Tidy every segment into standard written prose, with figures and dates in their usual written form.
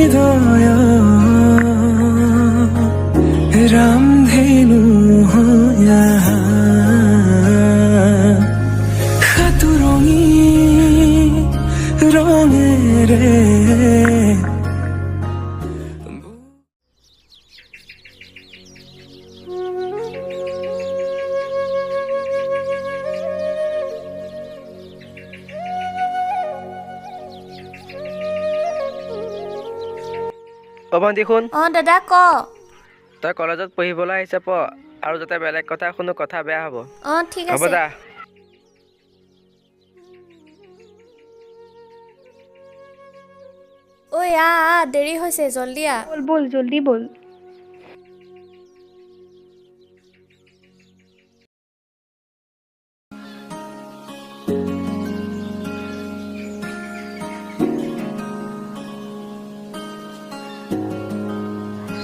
হৃদয় ৰামধেনু হয়া সাতুৰঙি ৰঙেৰে ভন্টি শুন দাদা ক তই কলেজত পঢ়িবলৈ আহিছ প আৰু যাতে বেলেগ কথা শুনো কথা বেয়া হ'ব ঠিক হ'ব আছে দা ঐ দেৰি হৈছে জল্দি আ बोल बोल जल्दी बोल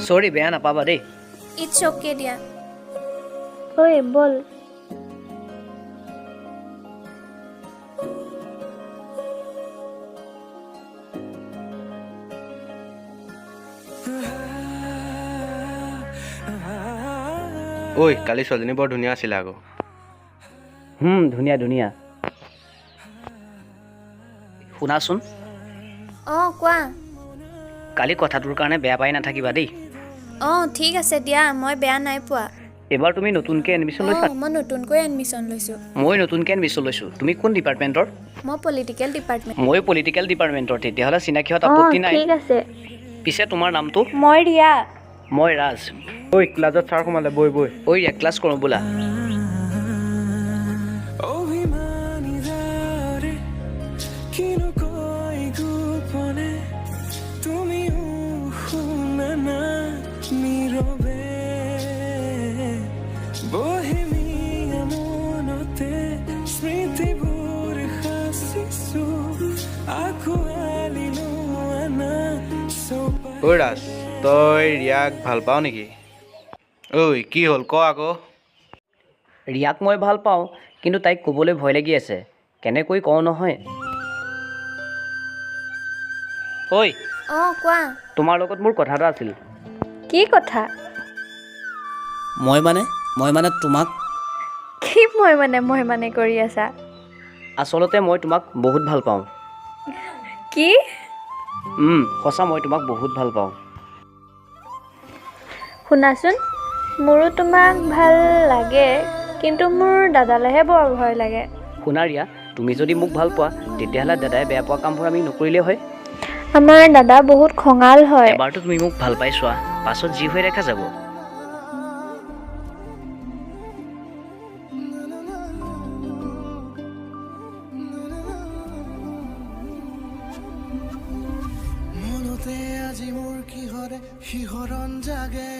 সৰি বেয়া নাপাবা দেই ইটছ অ'কে দিয়া ओए बोल ঐ কালি ছোৱালীজনী বৰ ধুনীয়া আছিলে আকৌ ধুনীয়া ধুনীয়া শুনাচোন কোৱা কালি কথাটোৰ কাৰণে বেয়া পাই নাথাকিবা দেই ঠিক আছে দিয়া মই বেয়া নাই পোৱা এবাৰ তুমি নতুনকৈ এডমিশ্যন লৈছা মই নতুনকৈ এডমিশ্যন লৈছোঁ মই নতুনকৈ এডমিশ্যন লৈছোঁ তুমি কোন ডিপাৰ্টমেণ্টৰ মই পলিটিকেল ডিপাৰ্টমেণ্ট মই পলিটিকেল ডিপাৰ্টমেণ্টৰ তেতিয়াহ'লে চিনাকি হোৱাত আপত্তি নাই ठीक আছে পিছে তোমাৰ নামটো মই ৰিয়া মই ৰাজ ঐ ক্লাছত ছাৰ সোমালে বৈ বৈ ঐ ৰিয়া ক্লাছ কৰোঁ বোলা অভিমানী যাৰে কিনো কয় গোপনে তুমিও শুনা না নীৰৱে বহেমিয়া মনতে স্মৃতিবোৰ সাঁচিছো আঁকোৱালি লোৱা না ঐ ৰাজ তই ৰিয়াক ভাল পাৱ নেকি ঐ কি হ'ল ক আকৌ ৰিয়াক মই ভাল পাওঁ কিন্তু তাইক ক'বলৈ ভয় লাগি আছে কেনেকৈ কওঁ নহয় ঐ কোৱা তোমাৰ লগত মোৰ কথা এটা আছিল কি কথা মই মানে তোমাক কি মই মানে কৰি আছা আচলতে মই তোমাক বহুত ভাল পাওঁ কি সঁচা মই তোমাক বহুত ভাল পাওঁ শুনাচোন মোৰো তোমাক ভাল লাগে কিন্তু মোৰ দাদালেহে বৰ ভয় লাগে শুনা ৰিয়া তুমি যদি মোক ভাল পোৱা তেতিয়াহ'লে দাদাই বেয়া পোৱা কামবোৰ আমি নকৰিলেই হয় আমাৰ দাদা বহুত খঙাল হয় এবাৰতো তুমি মোক ভাল পাই চোৱা পাছত যি হৈ দেখা যাব মনতে আজি মোৰ কিহৰে শিহৰণ জাগে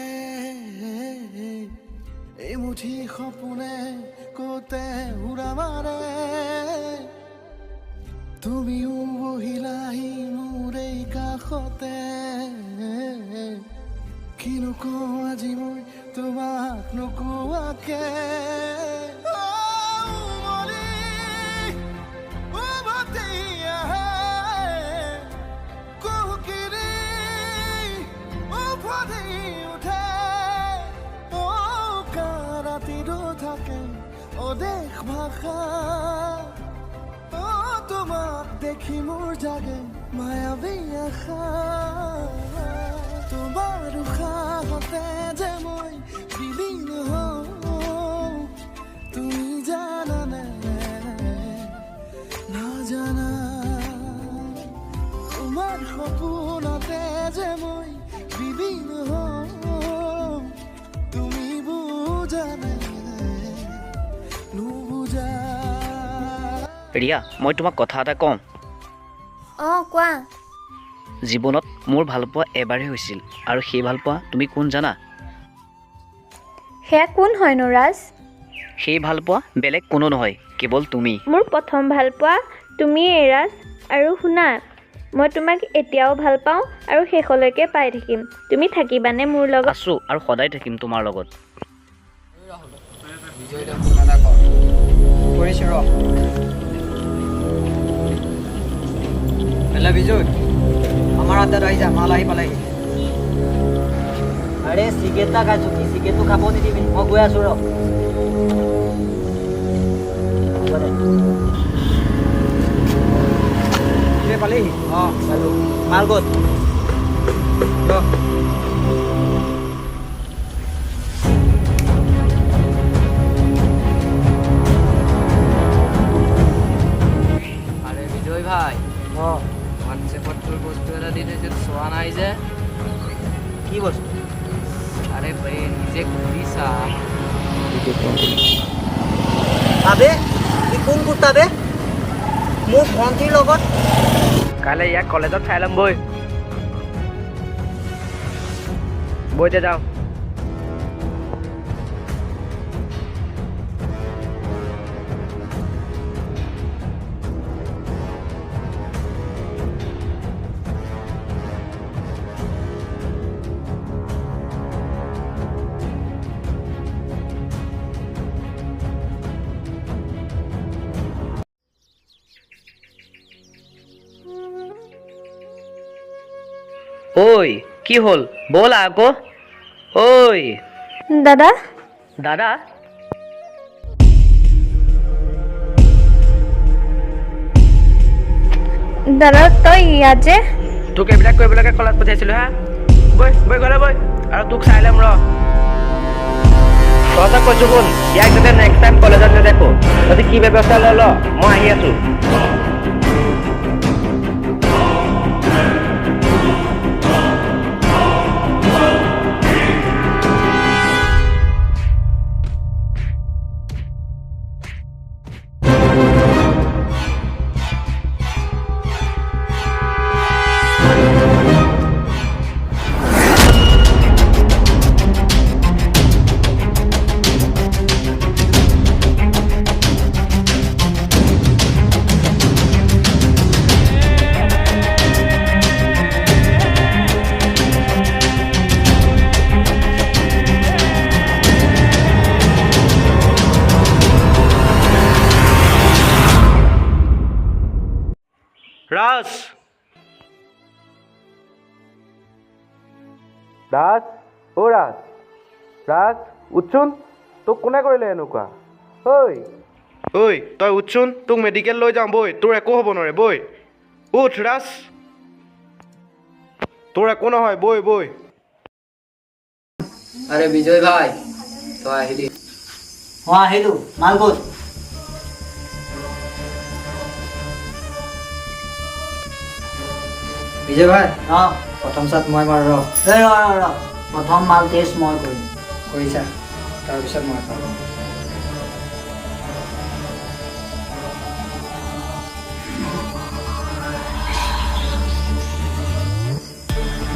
এই মুঠি সপোনে কতে উৰা মাৰে তুমিও বহিলাহি মোৰ এই কাষতে কিনো কওঁ আজি মই তোমাক নোকোৱাকে দেশ ভাষা তোমাক দেখি মোৰ জাগে মায়াবী আশা তোমাৰ উশাহতে যে মই বিলীন হওঁ তুমি জানানে নাজানা তোমাৰ সপোনতে যে মই বিলীন হওঁ তুমি বুজানে ৰিয়া মই তোমাক কথা এটা কওঁ কোৱা জীৱনত মোৰ ভালপোৱা এবাৰেই হৈছিল আৰু সেই ভালপোৱা তুমি কোন জানা সেয়া কোন হয়নো ৰাজ সেই ভালপোৱা বেলেগ কোনো নহয় কেৱল তুমি মোৰ প্ৰথম ভাল পোৱা তুমিয়েই ৰাজ আৰু শুনা মই তোমাক এতিয়াও ভাল পাওঁ আৰু শেষলৈকে পাই থাকিম তুমি থাকিবানে মোৰ লগত আছোঁ আৰু সদায় থাকিম তোমাৰ লগত কৰিছোঁ ৰ বিজয় আমাৰ আমাৰ আড্ডাত আহি যা, মাল আহি পালেহি। আৰে চিগেট এটা খাইছোঁ, কি চিগেটটো খাব নিদিবি, মই গৈ আছোঁ ৰ। পালেহি? অঁ পালোঁ। মাল ক'ত? আৰে বিজয় ভাই, অঁ হোয়াটসঅ্যাপত তোৰ বস্তু এটা দি থৈছে, চোৱা নাই যে। কি বস্তু? আৰে ভাই নিজে ঘূৰি চা। আবে কি কোন কুৰ্তা বে? মোৰ ভণ্টিৰ লগত কাইলৈ ইয়াক কলেজত চাই ল'ম বৈ। বৈতে যাওঁ। ঐ কি হ'ল? ব'লা আকৌ। ঐ দাদা দাদা, দাদা তই ইয়াত যে? তোক এইবিলাক কৰিবলৈকে কলেজ পঠিয়াইছিলোঁ হা। বৈ বৈ গ'লে বৈ, আৰু তোক চাই ল'ম ৰ। তহঁতক কৈছোঁ শুন, ইয়াক যাতে নেক্সট টাইম কলেজত নেদেখো। তহঁতি কি ব্যৱস্থা লৈ ল, মই আহি আছোঁ। ৰাজ ৰাজ অ' ৰাজ ৰাজ উঠচোন, তোক কোনে কৰিলে এনেকুৱা? ঐ ঐ তই উঠচোন, তোক মেডিকেল লৈ যাওঁ বৈ, তোৰ একো হ'ব নোৱাৰে বৈ। উঠ ৰাজ, তোৰ একো নহয় বৈ বৈ। আৰে বিজয় ভাই, তই আহিলি? অঁ আহিলোঁ। মাল ক'ত? বিজয় ভাই, অঁ প্ৰথম চাত মই মাৰ ৰ। প্ৰথম মাল টেষ্ট মই কৰিম। কৰিছা? তাৰপিছত মই খাম।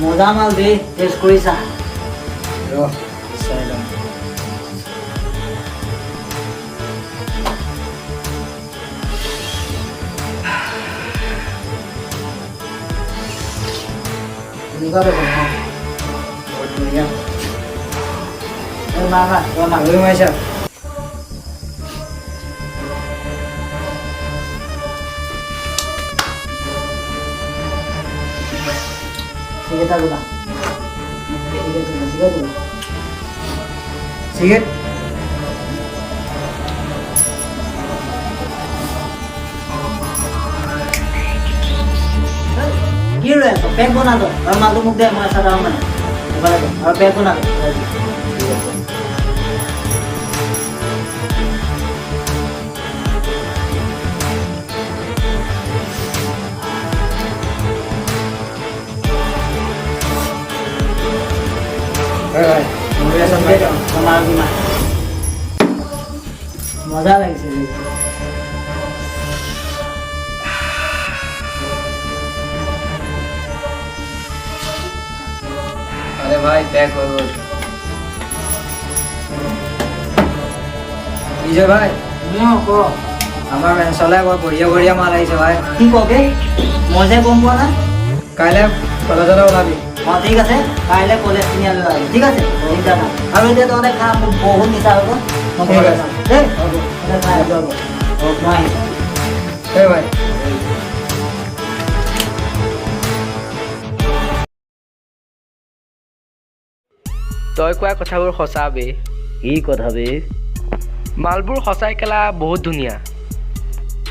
মজা মাল দেই, টেষ্ট কৰিছা? ৰ চাই লওঁ। এনেকুৱা দেখোন ন? বহুত ধুনীয়া। মাংৰি মাৰিছা? চিগেট আৰু না চিগেট কি ৰৈ আছ? পেক বনা তই, আৰু মালটো মোক দে, মই আছা যাওঁ মানে আৰু পেক বনা মজা লাগিছে। আৰে ভাই প্যাক হয়ে গেল। বিজয় ভাই, আমাৰ মেঞ্চলে বৰ বঢ়িয়া বঢ়িয়া মাল আহিছে ভাই। কি কবি? মই যে গম পোৱা নাই। কাইলৈ কলেজলৈ ওলাবি। অঁ ঠিক আছে, কাইলৈ কলেজ তিনিআলি ওলাবি। ঠিক আছে, চিন্তা নাই। আৰু এতিয়া তহঁতে খা, মোক বহুত নিচা হ'ব। ঠিক আছে দেই, হ'ব মই আহিছোঁ। ভাই তই কোৱা কথাবোৰ সঁচা বে। কি কথা বে? মালবোৰ সঁচাই কেলা বহুত ধুনীয়া।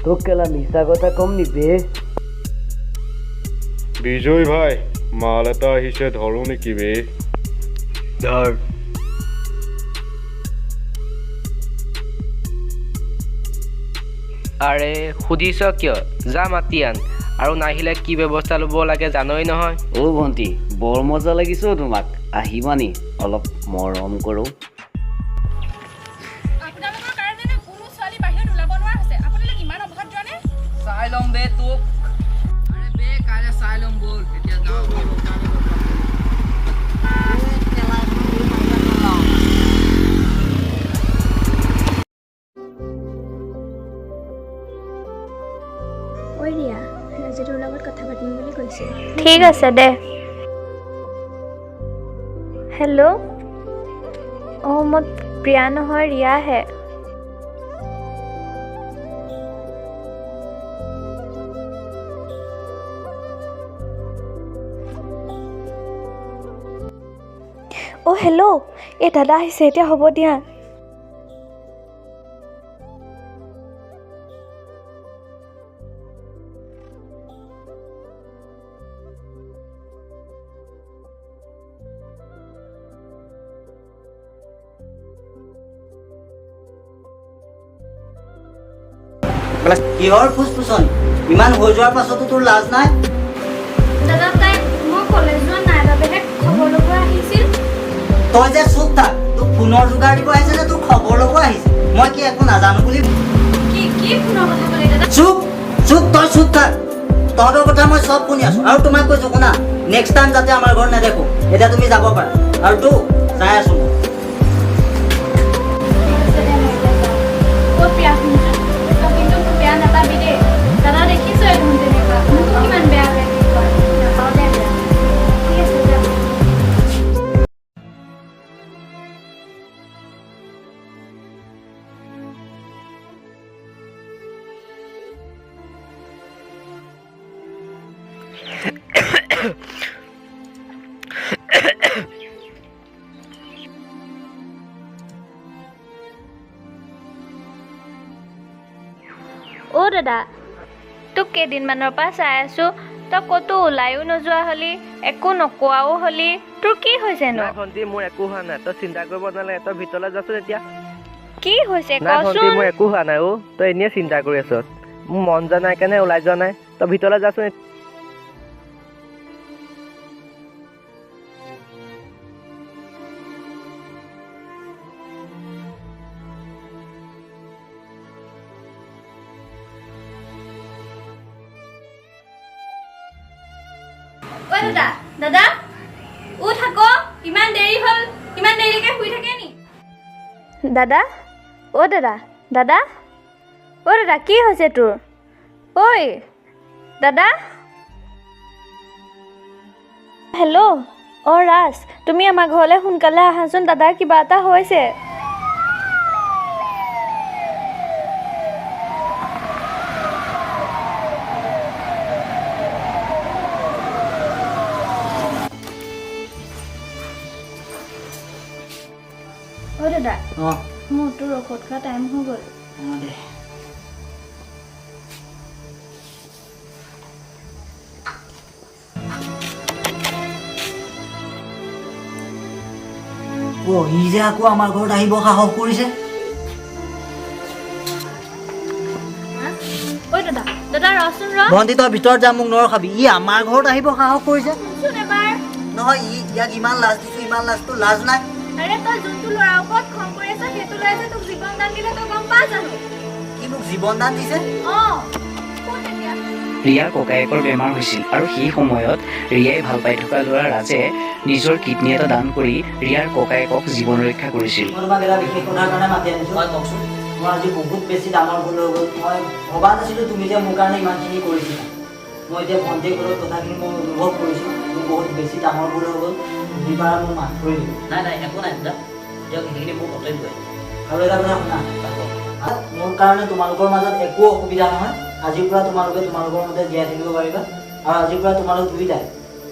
তোক কেলা মিছা কথা কম নি বে? বিজয় ভাই মাল এটা আহিছে ধৰো নেকি বে? ধৰ। আৰে সুধিছ কিয়? যা মাতি আন, আৰু নাহিলে কি ব্যৱস্থা ল'ব লাগে জানই নহয়। অ' ভণ্টি, বৰ মজা লাগিছে তোমাক। আহিবা নি অলপ মৰম কৰোঁ? আপোনালোকৰ কাৰণে কোনো ছোৱালী বাহিৰত ওলাব নোৱাৰা হৈছে। আপোনালোক ইমান অভদ্ৰনে? চাই ল'ম বে তোক। আৰে বে কাইলৈ চাই ল'ম ব'ল। এতিয়া যাওঁ। ঐ ৰিয়া, ৰাজুটোৰ লগত কথা পাতিম বুলি কৈছে। ঠিক আছে দে। হেল্ল', অঁ মই প্ৰিয়া নহয় ৰিয়াহে। অঁ হেল্ল', এই দাদা আহিছে, এতিয়া হ'ব দিয়া। কিহৰ ফুচফুচন? ইমান হৈ যোৱাৰ পাছতো তোৰ লাজ নাই? দাদা তাই মই কলেজ যোৱা নাই বাবেহে খবৰ ল'ব আহিছিল। তই যে চুপ থাক। তোক ফোনৰ যোগাৰ দিব আহিছে নে তোক খবৰ ল'ব আহিছে? মই কি একো নাজানো বুলি? কি ফোনৰ কথা ক'লে দাদা? চুপ চুপ, তই চুপ থাক। তহঁতৰ কথা মই চব শুনি আছো, আৰু তোমাক কৈছো শুনা, নেক্সট টাইম যাতে আমাৰ ঘৰত নেদেখো। এতিয়া তুমি যাব পাৰা, আৰু তো চাই আছো মই। ক'ত বেয়া শুনিছ? তই কিন্তু মোক বেয়া নাপাবি দেই। দাদা দেখিছোঁ দেখোন তেনেকুৱা, মোকো কিমান বেয়া লাগে কয়। নাপাওঁ দে বেয়া। ঠিক আছে যা। অ' দাদা, তোক কেইদিনমানৰ পৰা চাই আছোঁ, তই ক'তো ওলায়ো নোযোৱা হলি, একো নকোৱাও হলি, তোৰ কি হৈছেনো? নাই ভণ্টি, মোৰ একো হোৱা নাই, তই চিন্তা কৰিব নালাগে। তই ভিতৰলৈ যাচোন এতিয়া। কি হৈছে নাই ভণ্টি, কচোন? মোৰ একো হোৱা নাই অ'। তই এনেই চিন্তা কৰি আছ। মোৰ মন যোৱা নাই কাৰণে ওলাই যোৱা নাই। তই ভিতৰলৈ যাচোন। ঐ দাদা, দাদা উঠ আকৌ, ইমান দেৰি হ'ল। ইমান দেৰিলৈকে শুই থাকে নি? দাদা, অ' দাদা, দাদা, অ' দাদা, কি হৈছে তোৰ? ঐ দাদা, হেল্ল', অ' ৰাজ, তুমি আমাৰ ঘৰলৈ সোনকালে আহাচোন, দাদাৰ কিবা এটা হৈছে। ঐ দাদা, অঁ মোৰ তোৰ ঔষধ খোৱা টাইম হৈ গ'ল। অঁ দে। ই যে আকৌ আমাৰ ঘৰত আহিব সাহস কৰিছে। ঐ দাদা, দাদা ৰচোন ৰ। ভণ্টি তই ভিতৰত যা, মোক নৰখাবি। ই আমাৰ ঘৰত আহিব সাহস কৰিছে। চোন এবাৰ। নহয়, ইয়াক ইমান লাজ দিছো, ইমান লাজটো লাজ নাই। আৰে তই যোনটো ল'ৰাৰ ওপৰত খং কৰি আছ, সেইটো ল'ৰাই যে তোক জীৱন দান দিলে তই গম পা জানো? কি মোক জীৱন দান দিছে? অঁ, শুন এতিয়া। ৰিয়াৰ ককায়েকৰ বেমাৰ হৈছিল আৰু সেই সময়ত ৰিয়াই ভাল পাই থকা ল'ৰা ৰাজে নিজৰ কিডনী এটা দান কৰি ৰিয়াৰ ককায়েকক জীৱন ৰক্ষা কৰিছিল। মই তোমাক এটা বিশেষ কথাৰ কাৰণে মাতি আনিছোঁ। হয় কওকচোন। মই আজি বহুত বেছি ডাঙৰ ভুল হৈ গ'ল। মই ভবা নাছিলোঁ তুমি যে মোৰ কাৰণে ইমানখিনি কৰিছিলা। মই এতিয়া ভণ্টিৰ ঘৰত কথাখিনি মই অনুভৱ কৰিছোঁ। মোৰ বহুত বেছি ডাঙৰ ভুল হৈ গ'ল। তুমি পাৰা মোক মাফ কৰি দিলোঁ। নাই নাই, একো নাই দাদা, দিয়ক সেইখিনি মোৰ কৰ্তব্যই। আৰু এটা কথা শুনা, মোৰ কাৰণে তোমালোকৰ মাজত একো অসুবিধা নহয়। আজিৰ পৰা তোমালোকে তোমালোকৰ মতে জীয়াই থাকিব পাৰিবা, আৰু আজিৰ পৰা তোমালোক দুয়োটাই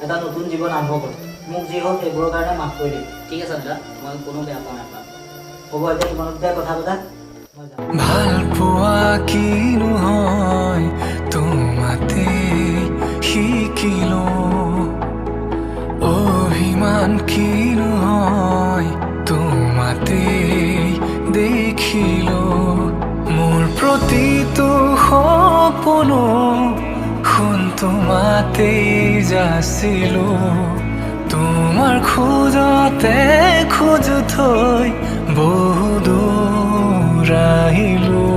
এটা নতুন জীৱন আৰম্ভ কৰিবা। মোক যি হ'ল সেইবোৰৰ কাৰণে মাফ কৰি দিম ঠিক আছে দাদা মই কোনো বেয়া পোৱা নাপাম হ'ব এতিয়া তোমালোক দুটাই কথা পতা মই যাওঁ ভাল পোৱা কিনো হয় তোমাতে শিকিলো অভিমান কিনো হয় তোমাতে দেখিলো মোৰ প্ৰতিটো সপোনো শুন তোমাতে যাচিলো তোমাৰ খোজতে খোজ থৈ বহু দূৰ আহিলো